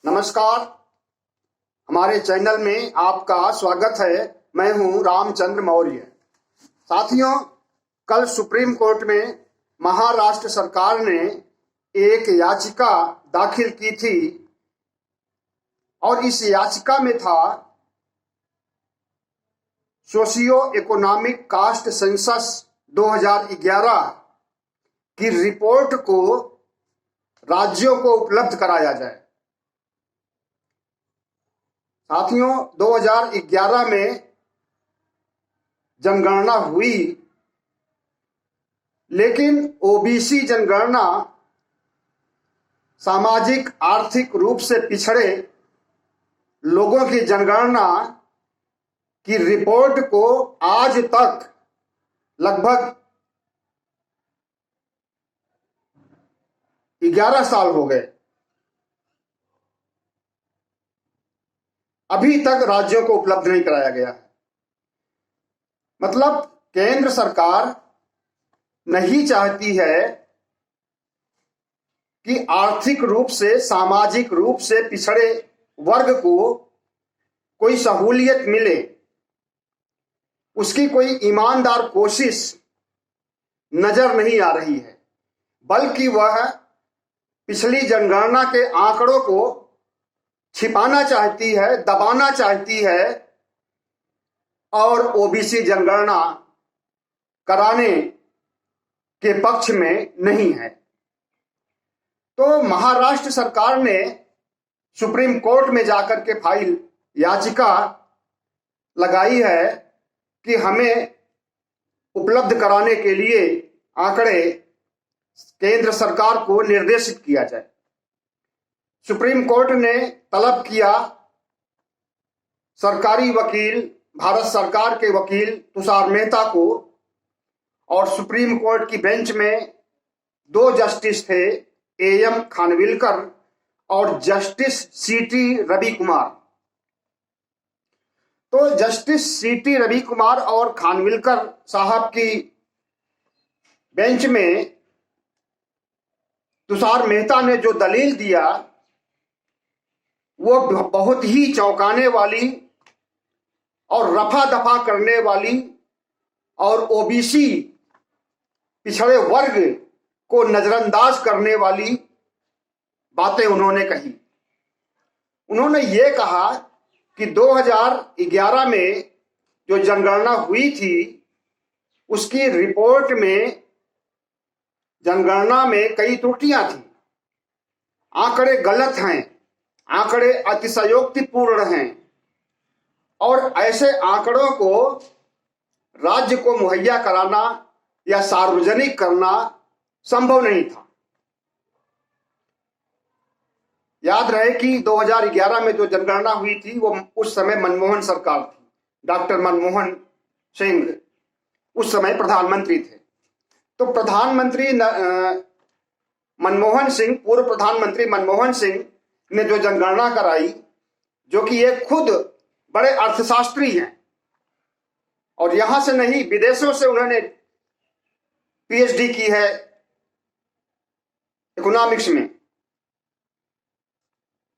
नमस्कार। हमारे चैनल में आपका स्वागत है। मैं हूं रामचंद्र मौर्य। साथियों, कल सुप्रीम कोर्ट में महाराष्ट्र सरकार ने एक याचिका दाखिल की थी और इस याचिका में था सोशियो इकोनॉमिक कास्ट सेंसस 2011 की रिपोर्ट को राज्यों को उपलब्ध कराया जाए। साथियों, 2011 में जनगणना हुई, लेकिन ओबीसी जनगणना सामाजिक आर्थिक रूप से पिछड़े लोगों की जनगणना की रिपोर्ट को आज तक लगभग 11 साल हो गए, अभी तक राज्यों को उपलब्ध नहीं कराया गया है। मतलब केंद्र सरकार नहीं चाहती है कि आर्थिक रूप से, सामाजिक रूप से पिछड़े वर्ग को कोई सहूलियत मिले। उसकी कोई ईमानदार कोशिश नजर नहीं आ रही है, बल्कि वह पिछली जनगणना के आंकड़ों को छिपाना चाहती है, दबाना चाहती है और ओबीसी जनगणना कराने के पक्ष में नहीं है। तो महाराष्ट्र सरकार ने सुप्रीम कोर्ट में जाकर के फाइल याचिका लगाई है कि हमें उपलब्ध कराने के लिए आंकड़े केंद्र सरकार को निर्देशित किया जाए। सुप्रीम कोर्ट ने तलब किया सरकारी वकील, भारत सरकार के वकील तुषार मेहता को, और सुप्रीम कोर्ट की बेंच में 2 जस्टिस थे, एएम खानविलकर और जस्टिस सीटी रवि कुमार। तो जस्टिस सीटी रवि कुमार और खानविलकर साहब की बेंच में तुषार मेहता ने जो दलील दिया वो बहुत ही चौंकाने वाली और रफा दफा करने वाली और ओबीसी पिछड़े वर्ग को नजरअंदाज करने वाली बातें उन्होंने कही। उन्होंने ये कहा कि 2011 में जो जनगणना हुई थी उसकी रिपोर्ट में, जनगणना में कई त्रुटियां थी, आंकड़े गलत हैं, आंकड़े अतिशयोक्तिपूर्ण हैं और ऐसे आंकड़ों को राज्य को मुहैया कराना या सार्वजनिक करना संभव नहीं था। याद रहे कि 2011 में जो जनगणना हुई थी वो उस समय मनमोहन सरकार थी, डॉक्टर मनमोहन सिंह उस समय प्रधानमंत्री थे। तो प्रधानमंत्री मनमोहन सिंह, पूर्व प्रधानमंत्री मनमोहन सिंह ने जो जनगणना कराई, जो कि ये खुद बड़े अर्थशास्त्री हैं और यहां से नहीं विदेशों से उन्होंने पीएचडी की है इकोनॉमिक्स में।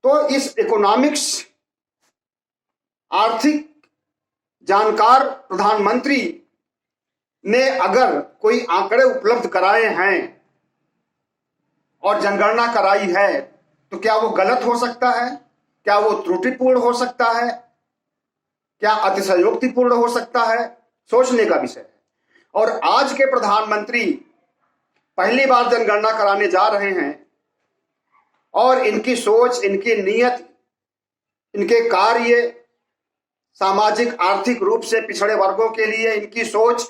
तो इस इकोनॉमिक्स आर्थिक जानकार प्रधानमंत्री ने अगर कोई आंकड़े उपलब्ध कराए हैं और जनगणना कराई है तो क्या वो गलत हो सकता है? क्या वो त्रुटिपूर्ण हो सकता है? क्या अतिशयोक्तिपूर्ण हो सकता है? सोचने का विषय है। और आज के प्रधानमंत्री पहली बार जनगणना कराने जा रहे हैं और इनकी सोच, इनकी नीयत, इनके कार्य सामाजिक आर्थिक रूप से पिछड़े वर्गों के लिए इनकी सोच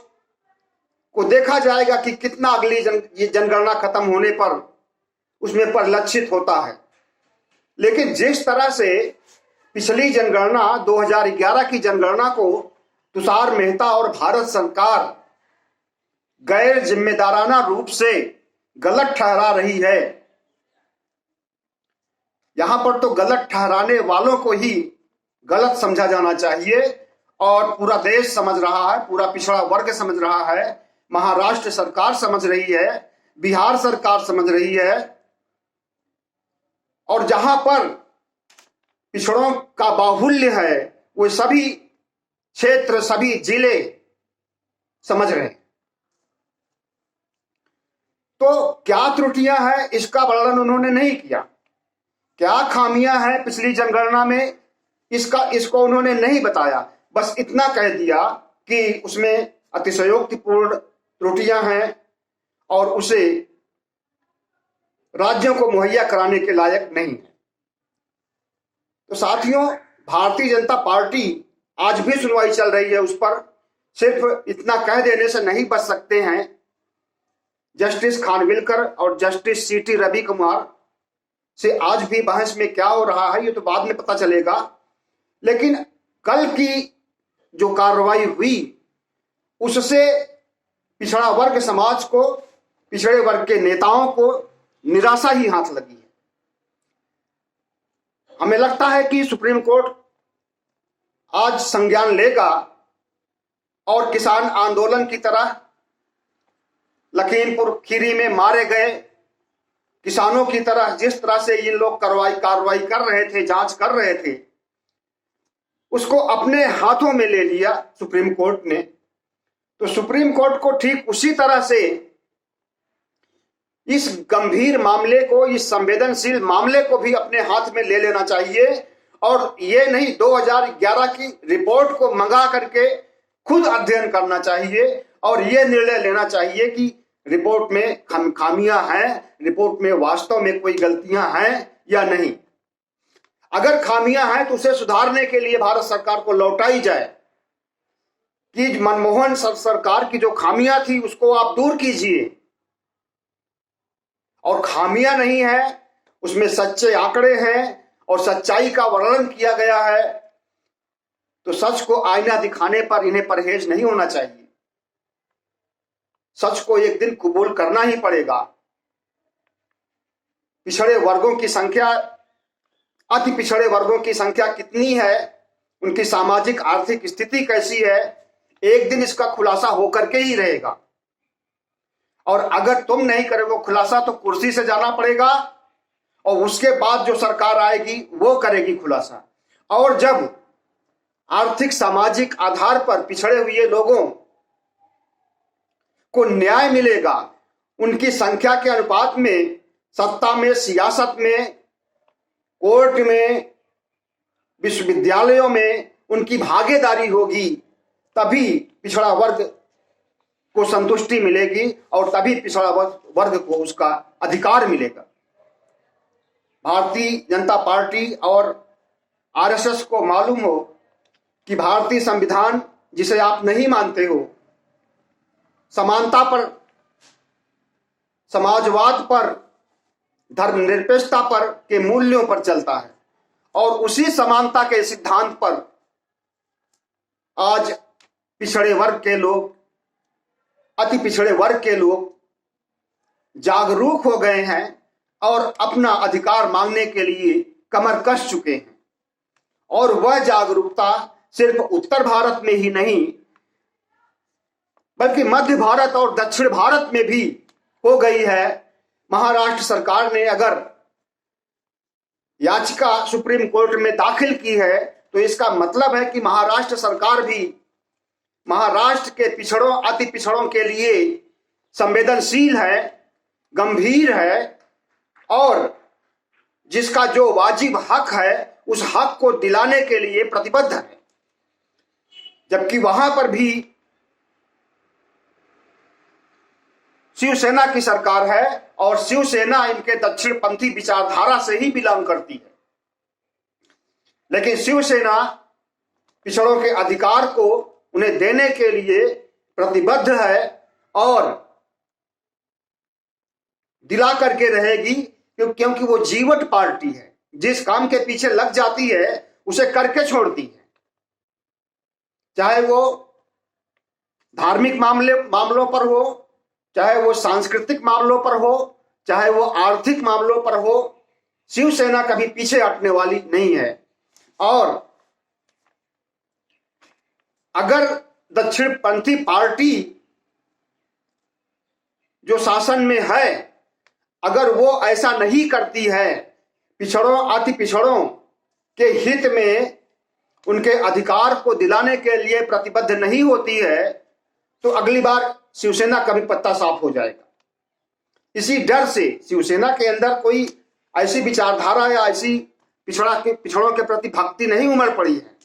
को देखा जाएगा कि कितना अगली जनगणना खत्म होने पर उसमें परिलक्षित होता है। लेकिन जिस तरह से पिछली जनगणना 2011 की जनगणना को तुषार मेहता और भारत सरकार गैर जिम्मेदाराना रूप से गलत ठहरा रही है, यहां पर तो गलत ठहराने वालों को ही गलत समझा जाना चाहिए और पूरा देश समझ रहा है, पूरा पिछड़ा वर्ग समझ रहा है, महाराष्ट्र सरकार समझ रही है, बिहार सरकार समझ रही है। और जहां पर पिछड़ों का बाहुल्य है, वो सभी क्षेत्र, सभी जिले समझ रहे हैं। तो क्या त्रुटियां हैं इसका वर्णन उन्होंने नहीं किया, क्या खामियां हैं पिछली जनगणना में इसको उन्होंने नहीं बताया। बस इतना कह दिया कि उसमें अतिशयोक्तिपूर्ण त्रुटियां हैं और उसे राज्यों को मुहैया कराने के लायक नहीं है। तो साथियों, भारतीय जनता पार्टी आज भी सुनवाई चल रही है उस पर। सिर्फ इतना कह देने से नहीं बच सकते हैं। जस्टिस खानविलकर और जस्टिस सीटी रवि कुमार से आज भी बहस में क्या हो रहा है ये तो बाद में पता चलेगा। लेकिन कल की जो कार्रवाई हुई उससे पिछड़ा वर्ग समाज को, पिछड़े वर्ग के नेताओं को निराशा ही हाथ लगी है। हमें लगता है कि सुप्रीम कोर्ट आज संज्ञान लेगा और किसान आंदोलन की तरह लखीमपुर खीरी में मारे गए किसानों की तरह जिस तरह से ये लोग कार्रवाई कर रहे थे, जांच कर रहे थे, उसको अपने हाथों में ले लिया सुप्रीम कोर्ट ने। तो सुप्रीम कोर्ट को ठीक उसी तरह से इस गंभीर मामले को, इस संवेदनशील मामले को भी अपने हाथ में ले लेना चाहिए और ये नहीं 2011 की रिपोर्ट को मंगा करके खुद अध्ययन करना चाहिए और ये निर्णय लेना चाहिए कि रिपोर्ट में खामियां हैं, रिपोर्ट में वास्तव में कोई गलतियां हैं या नहीं। अगर खामियां हैं तो उसे सुधारने के लिए भारत सरकार को लौटाई जाए कि मनमोहन सरकार की जो खामियां थी उसको आप दूर कीजिए, और खामियां नहीं है, उसमें सच्चे आंकड़े हैं और सच्चाई का वर्णन किया गया है, तो सच को आईना दिखाने पर इन्हें परहेज नहीं होना चाहिए। सच को एक दिन कबूल करना ही पड़ेगा। पिछड़े वर्गों की संख्या, अति पिछड़े वर्गों की संख्या कितनी है, उनकी सामाजिक आर्थिक स्थिति कैसी है, एक दिन इसका खुलासा होकर के ही रहेगा। और अगर तुम नहीं करोगे खुलासा तो कुर्सी से जाना पड़ेगा और उसके बाद जो सरकार आएगी वो करेगी खुलासा। और जब आर्थिक सामाजिक आधार पर पिछड़े हुए लोगों को न्याय मिलेगा, उनकी संख्या के अनुपात में, सत्ता में, सियासत में, कोर्ट में, विश्वविद्यालयों में उनकी भागीदारी होगी, तभी पिछड़ा वर्ग को संतुष्टि मिलेगी और तभी पिछड़ा वर्ग को उसका अधिकार मिलेगा। भारतीय जनता पार्टी और आरएसएस को मालूम हो कि भारतीय संविधान, जिसे आप नहीं मानते हो, समानता पर, समाजवाद पर, धर्मनिरपेक्षता पर के मूल्यों पर चलता है और उसी समानता के सिद्धांत पर आज पिछड़े वर्ग के लोग, अति पिछड़े वर्ग के लोग जागरूक हो गए हैं और अपना अधिकार मांगने के लिए कमर कस चुके हैं। और वह जागरूकता सिर्फ उत्तर भारत में ही नहीं बल्कि मध्य भारत और दक्षिण भारत में भी हो गई है। महाराष्ट्र सरकार ने अगर याचिका सुप्रीम कोर्ट में दाखिल की है तो इसका मतलब है कि महाराष्ट्र सरकार भी महाराष्ट्र के पिछड़ों, अति पिछड़ों के लिए संवेदनशील है, गंभीर है और जिसका जो वाजिब हक है उस हक को दिलाने के लिए प्रतिबद्ध है। जबकि वहां पर भी शिवसेना की सरकार है और शिवसेना इनके दक्षिणपंथी विचारधारा से ही बिलोंग करती है। लेकिन शिवसेना पिछड़ों के अधिकार को उन्हें देने के लिए प्रतिबद्ध है और दिला करके रहेगी, क्योंकि वो जीवट पार्टी है। जिस काम के पीछे लग जाती है उसे करके छोड़ती है, चाहे वो धार्मिक मामलों पर हो, चाहे वो सांस्कृतिक मामलों पर हो, चाहे वो आर्थिक मामलों पर हो। शिवसेना कभी पीछे हटने वाली नहीं है। और अगर दक्षिणपंथी पार्टी जो शासन में है, अगर वो ऐसा नहीं करती है, पिछड़ों, अति पिछड़ों के हित में, उनके अधिकार को दिलाने के लिए प्रतिबद्ध नहीं होती है तो अगली बार शिवसेना का भी पत्ता साफ हो जाएगा। इसी डर से शिवसेना के अंदर कोई ऐसी विचारधारा या ऐसी पिछड़ों के प्रति भक्ति नहीं उमड़ पड़ी है,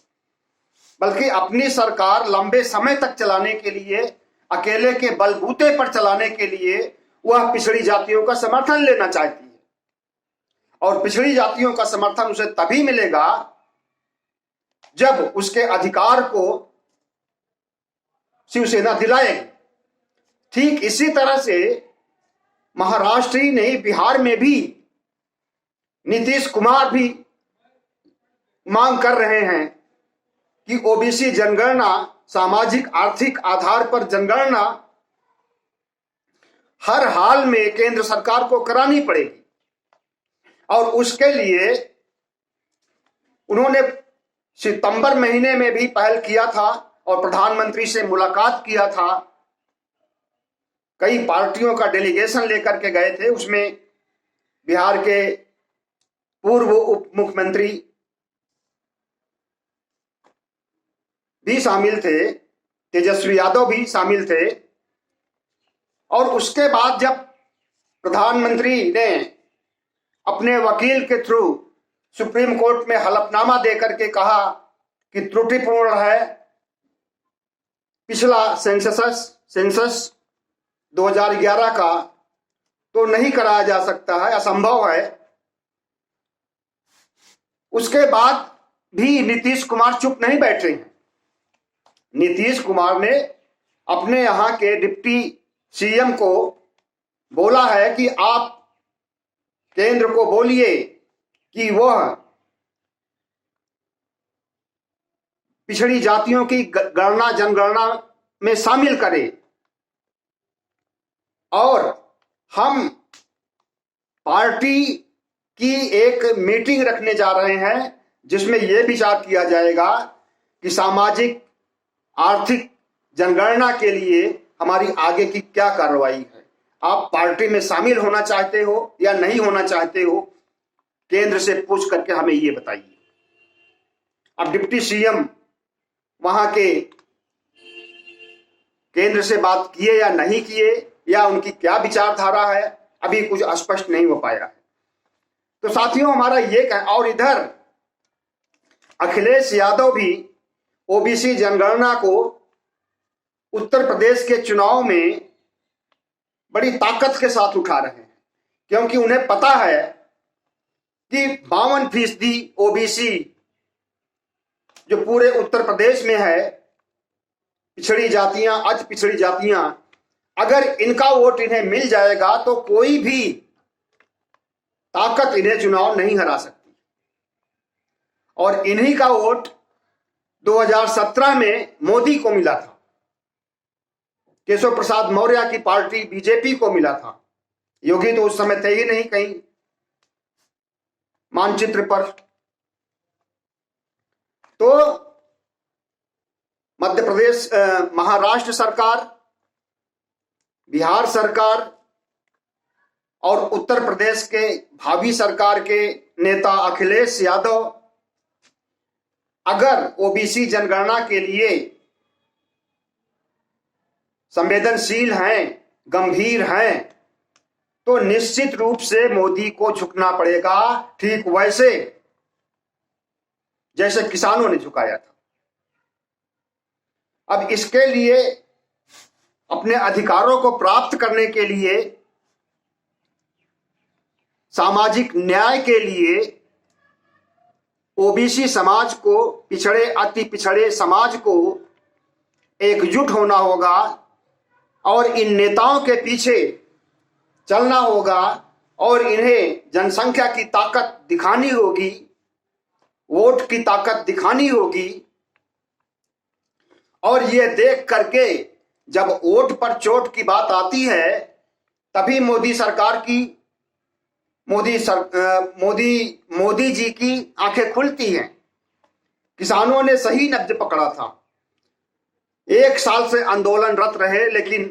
बल्कि अपनी सरकार लंबे समय तक चलाने के लिए, अकेले के बलबूते पर चलाने के लिए वह पिछड़ी जातियों का समर्थन लेना चाहती है। और पिछड़ी जातियों का समर्थन उसे तभी मिलेगा जब उसके अधिकार को शिवसेना दिलाएगी। ठीक इसी तरह से महाराष्ट्र ही नहीं, बिहार में भी नीतीश कुमार भी मांग कर रहे हैं कि ओबीसी जनगणना, सामाजिक आर्थिक आधार पर जनगणना हर हाल में केंद्र सरकार को करानी पड़ेगी। और उसके लिए उन्होंने सितंबर महीने में भी पहल किया था और प्रधानमंत्री से मुलाकात किया था। कई पार्टियों का डेलीगेशन लेकर के गए थे, उसमें बिहार के पूर्व उप मुख्यमंत्री भी शामिल थे, तेजस्वी यादव भी शामिल थे। और उसके बाद जब प्रधानमंत्री ने अपने वकील के थ्रू सुप्रीम कोर्ट में हलफनामा देकर के कहा कि त्रुटिपूर्ण है, पिछला सेंसस 2011 का तो नहीं कराया जा सकता है, असंभव है, उसके बाद भी नीतीश कुमार चुप नहीं बैठे हैं। नीतीश कुमार ने अपने यहां के डिप्टी सीएम को बोला है कि आप केंद्र को बोलिए कि वह पिछड़ी जातियों की गणना, जनगणना में शामिल करे। और हम पार्टी की एक मीटिंग रखने जा रहे हैं जिसमें यह विचार किया जाएगा कि सामाजिक आर्थिक जनगणना के लिए हमारी आगे की क्या कार्रवाई है। आप पार्टी में शामिल होना चाहते हो या नहीं होना चाहते हो, केंद्र से पूछ करके हमें ये बताइए। अब डिप्टी सीएम वहां के केंद्र से बात किए या नहीं किए, या उनकी क्या विचारधारा है, अभी कुछ स्पष्ट नहीं हो पाया है। तो साथियों, हमारा ये और इधर अखिलेश यादव भी ओबीसी जनगणना को उत्तर प्रदेश के चुनाव में बड़ी ताकत के साथ उठा रहे हैं, क्योंकि उन्हें पता है कि 52% ओबीसी जो पूरे उत्तर प्रदेश में है, पिछड़ी जातियां, अति पिछड़ी जातियां, अगर इनका वोट इन्हें मिल जाएगा तो कोई भी ताकत इन्हें चुनाव नहीं हरा सकती। और इन्हीं का वोट 2017 में मोदी को मिला था, केशव प्रसाद मौर्य की पार्टी बीजेपी को मिला था। योगी तो उस समय थे ही नहीं कहीं मानचित्र पर। तो मध्य प्रदेश, महाराष्ट्र सरकार, बिहार सरकार और उत्तर प्रदेश के भावी सरकार के नेता अखिलेश यादव अगर ओबीसी जनगणना के लिए संवेदनशील हैं, गंभीर हैं, तो निश्चित रूप से मोदी को झुकना पड़ेगा, ठीक वैसे जैसे किसानों ने झुकाया था। अब इसके लिए, अपने अधिकारों को प्राप्त करने के लिए, सामाजिक न्याय के लिए ओबीसी समाज को, पिछड़े अति पिछड़े समाज को एकजुट होना होगा और इन नेताओं के पीछे चलना होगा और इन्हें जनसंख्या की ताकत दिखानी होगी, वोट की ताकत दिखानी होगी। और ये देख करके जब वोट पर चोट की बात आती है, तभी मोदी सरकार की, मोदी जी की आंखें खुलती हैं। किसानों ने सही नब्ज पकड़ा था, 1 साल से आंदोलनरत रहे, लेकिन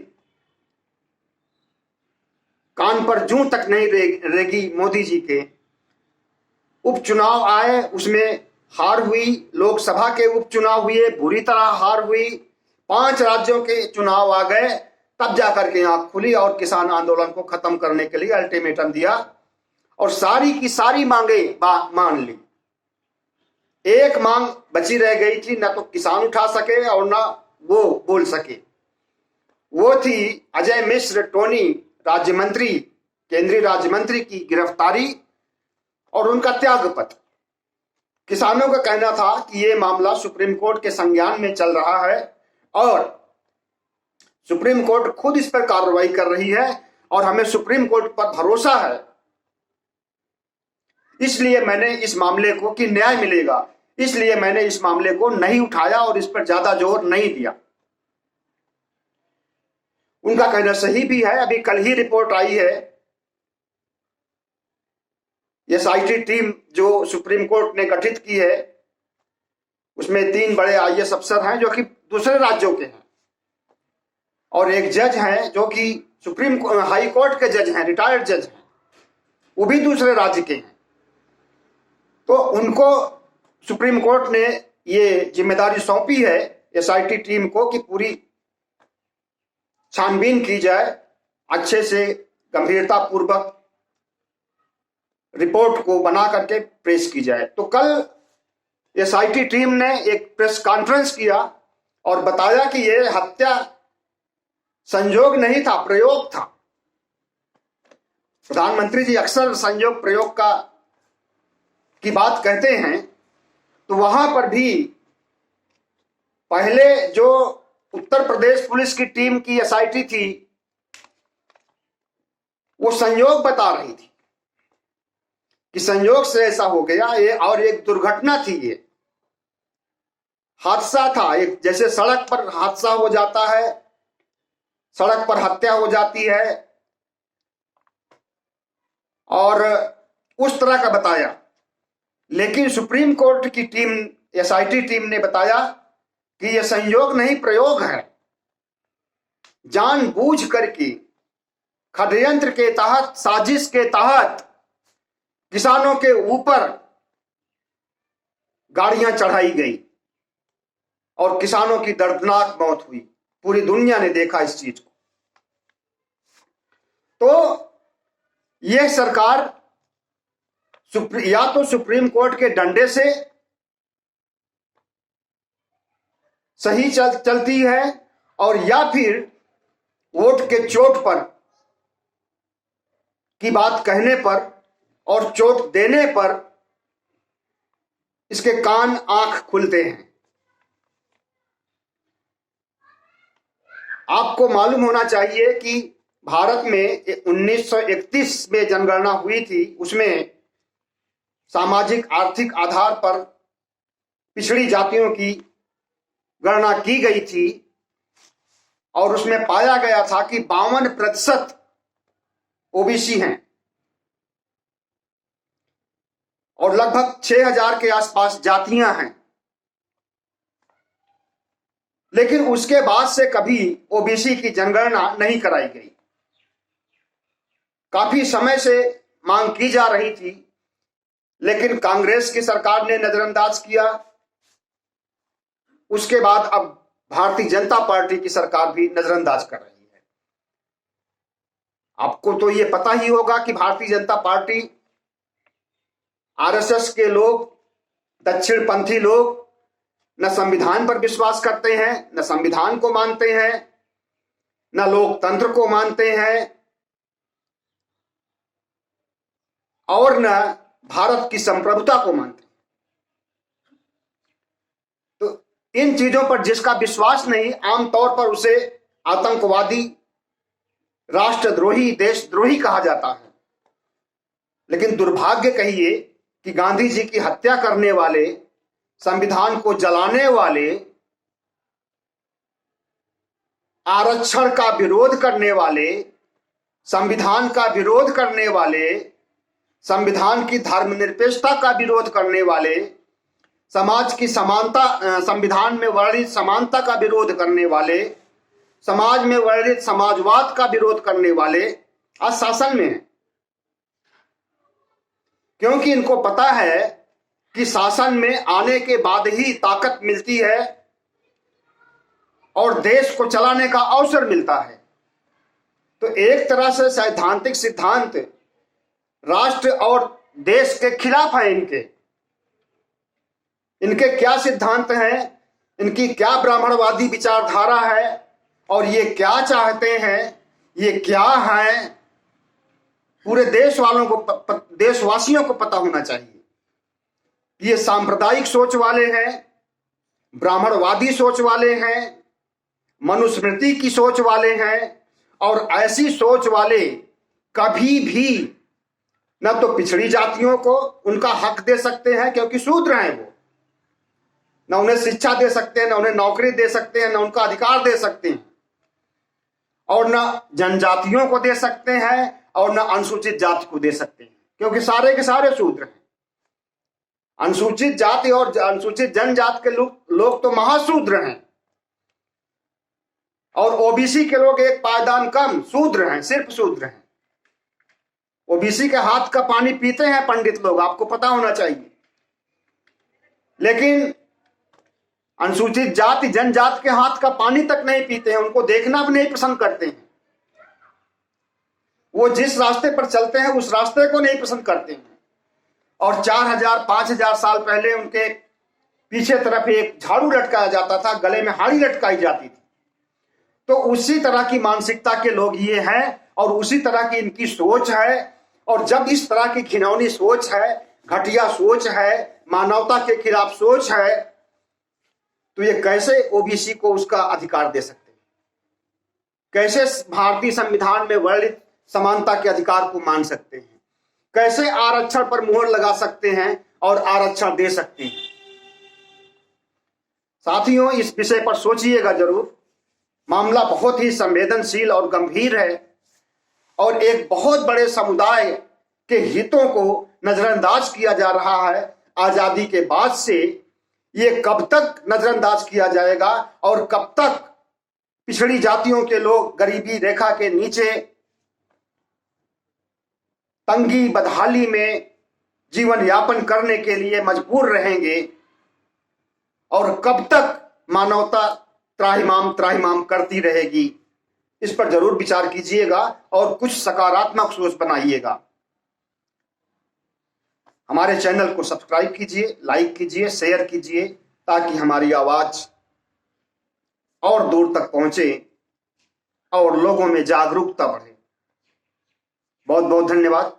कान पर जूं तक नहीं रेगी मोदी जी के। उपचुनाव आए, उसमें हार हुई, लोकसभा के उपचुनाव हुए, बुरी तरह हार हुई, 5 राज्यों के चुनाव आ गए, तब जाकर के आंख खुली और किसान आंदोलन को खत्म करने के लिए अल्टीमेटम दिया और सारी की सारी मांगे मान ली। एक मांग बची रह गई थी, ना तो किसान उठा सके और ना वो बोल सके, वो थी अजय मिश्र टोनी राज्य मंत्री, केंद्रीय राज्य मंत्री की गिरफ्तारी और उनका त्यागपत्र। किसानों का कहना था कि ये मामला सुप्रीम कोर्ट के संज्ञान में चल रहा है और सुप्रीम कोर्ट खुद इस पर कार्रवाई कर रही है और हमें सुप्रीम कोर्ट पर भरोसा है, इसलिए मैंने इस मामले को कि न्याय मिलेगा, इसलिए मैंने इस मामले को नहीं उठाया और इस पर ज्यादा जोर नहीं दिया। उनका कहना सही भी है। अभी कल ही रिपोर्ट आई है, एसआईटी टीम जो सुप्रीम कोर्ट ने गठित की है, उसमें 3 बड़े आईएएस अफसर हैं जो कि दूसरे राज्यों के हैं और एक जज हैं जो कि सुप्रीम हाई कोर्ट के जज हैं, रिटायर्ड जज हैं, वो भी दूसरे राज्य के हैं। तो उनको सुप्रीम कोर्ट ने ये जिम्मेदारी सौंपी है एसआईटी टीम को कि पूरी छानबीन की जाए, अच्छे से गंभीरता पूर्वक रिपोर्ट को बना करके पेश की जाए। तो कल एसआईटी टीम ने एक प्रेस कॉन्फ्रेंस किया और बताया कि यह हत्या संयोग नहीं था, प्रयोग था। प्रधानमंत्री जी अक्सर संयोग प्रयोग की बात कहते हैं, तो वहां पर भी पहले जो उत्तर प्रदेश पुलिस की टीम की एसआईटी थी वो संयोग बता रही थी कि संयोग से ऐसा हो गया, ये और एक दुर्घटना थी, ये हादसा था। एक जैसे सड़क पर हादसा हो जाता है, सड़क पर हत्या हो जाती है, और उस तरह का बताया। लेकिन सुप्रीम कोर्ट की टीम, एसआईटी टीम ने बताया कि यह संयोग नहीं, प्रयोग है। जानबूझ करके षड्यंत्र के तहत, साजिश के तहत किसानों के ऊपर गाड़ियां चढ़ाई गई और किसानों की दर्दनाक मौत हुई। पूरी दुनिया ने देखा इस चीज को। तो यह सरकार या तो सुप्रीम कोर्ट के डंडे से सही चलती है और या फिर वोट के चोट पर की बात कहने पर और चोट देने पर इसके कान आंख खुलते हैं। आपको मालूम होना चाहिए कि भारत में 1931 में जनगणना हुई थी, उसमें सामाजिक आर्थिक आधार पर पिछड़ी जातियों की गणना की गई थी और उसमें पाया गया था कि 52% ओबीसी हैं और लगभग 6000 के आसपास जातियां हैं। लेकिन उसके बाद से कभी ओबीसी की जनगणना नहीं कराई गई। काफी समय से मांग की जा रही थी, लेकिन कांग्रेस की सरकार ने नजरअंदाज किया। उसके बाद अब भारतीय जनता पार्टी की सरकार भी नजरअंदाज कर रही है। आपको तो ये पता ही होगा कि भारतीय जनता पार्टी, आरएसएस के लोग, दक्षिणपंथी लोग न संविधान पर विश्वास करते हैं, न संविधान को मानते हैं, न लोकतंत्र को मानते हैं और न भारत की संप्रभुता को मानते हैं। तो इन चीजों पर जिसका विश्वास नहीं, आमतौर पर उसे आतंकवादी, राष्ट्रद्रोही, देशद्रोही कहा जाता है। लेकिन दुर्भाग्य कहिए कि गांधी जी की हत्या करने वाले, संविधान को जलाने वाले, आरक्षण का विरोध करने वाले, संविधान का विरोध करने वाले, संविधान की धर्मनिरपेक्षता का विरोध करने वाले, समाज की समानता, संविधान में वर्णित समानता का विरोध करने वाले, समाज में वर्णित समाजवाद का विरोध करने वाले आज शासन में हैं। क्योंकि इनको पता है कि शासन में आने के बाद ही ताकत मिलती है और देश को चलाने का अवसर मिलता है। तो एक तरह से सैद्धांतिक सिद्धांत राष्ट्र और देश के खिलाफ है। इनके क्या सिद्धांत हैं, इनकी क्या ब्राह्मणवादी विचारधारा है और ये क्या चाहते हैं, ये क्या है, पूरे देशवासियों को पता होना चाहिए। ये सांप्रदायिक सोच वाले हैं, ब्राह्मणवादी सोच वाले हैं, मनुस्मृति की सोच वाले हैं, और ऐसी सोच वाले कभी भी न तो पिछड़ी जातियों को उनका हक दे सकते हैं क्योंकि शूद्र हैं वो, न उन्हें शिक्षा दे सकते हैं, न उन्हें नौकरी दे सकते हैं, न उनका अधिकार दे सकते हैं, और न जनजातियों को दे सकते हैं और न अनुसूचित जाति को दे सकते हैं, क्योंकि सारे के सारे शूद्र हैं। अनुसूचित जाति और अनुसूचित जनजाति के लोग तो महाशूद्र हैं, और ओबीसी के लोग एक पायदान कम शूद्र हैं, सिर्फ शूद्र हैं। ओबीसी के हाथ का पानी पीते हैं पंडित लोग, आपको पता होना चाहिए, लेकिन अनुसूचित जाति जनजाति के हाथ का पानी तक नहीं पीते हैं, उनको देखना भी नहीं पसंद करते हैं। वो जिस रास्ते पर चलते हैं उस रास्ते को नहीं पसंद करते हैं। और 4000-5000 साल पहले उनके पीछे तरफ एक झाड़ू लटकाया जाता था, गले में हाड़ी लटकाई जाती थी। तो उसी तरह की मानसिकता के लोग ये हैं और उसी तरह की इनकी सोच है। और जब इस तरह की घिनौनी सोच है, घटिया सोच है, मानवता के खिलाफ सोच है, तो ये कैसे ओबीसी को उसका अधिकार दे सकते हैं? कैसे भारतीय संविधान में वर्णित समानता के अधिकार को मान सकते हैं? कैसे आरक्षण पर मुहर लगा सकते हैं और आरक्षण दे सकते हैं? साथियों, इस विषय पर सोचिएगा जरूर। मामला बहुत ही संवेदनशील और गंभीर है और एक बहुत बड़े समुदाय के हितों को नजरअंदाज किया जा रहा है। आजादी के बाद से ये कब तक नजरअंदाज किया जाएगा और कब तक पिछड़ी जातियों के लोग गरीबी रेखा के नीचे तंगी बदहाली में जीवन यापन करने के लिए मजबूर रहेंगे और कब तक मानवता त्राहिमाम करती रहेगी? इस पर जरूर विचार कीजिएगा और कुछ सकारात्मक सोच बनाइएगा। हमारे चैनल को सब्सक्राइब कीजिए, लाइक कीजिए, शेयर कीजिए, ताकि हमारी आवाज और दूर तक पहुंचे और लोगों में जागरूकता बढ़े। बहुत बहुत धन्यवाद।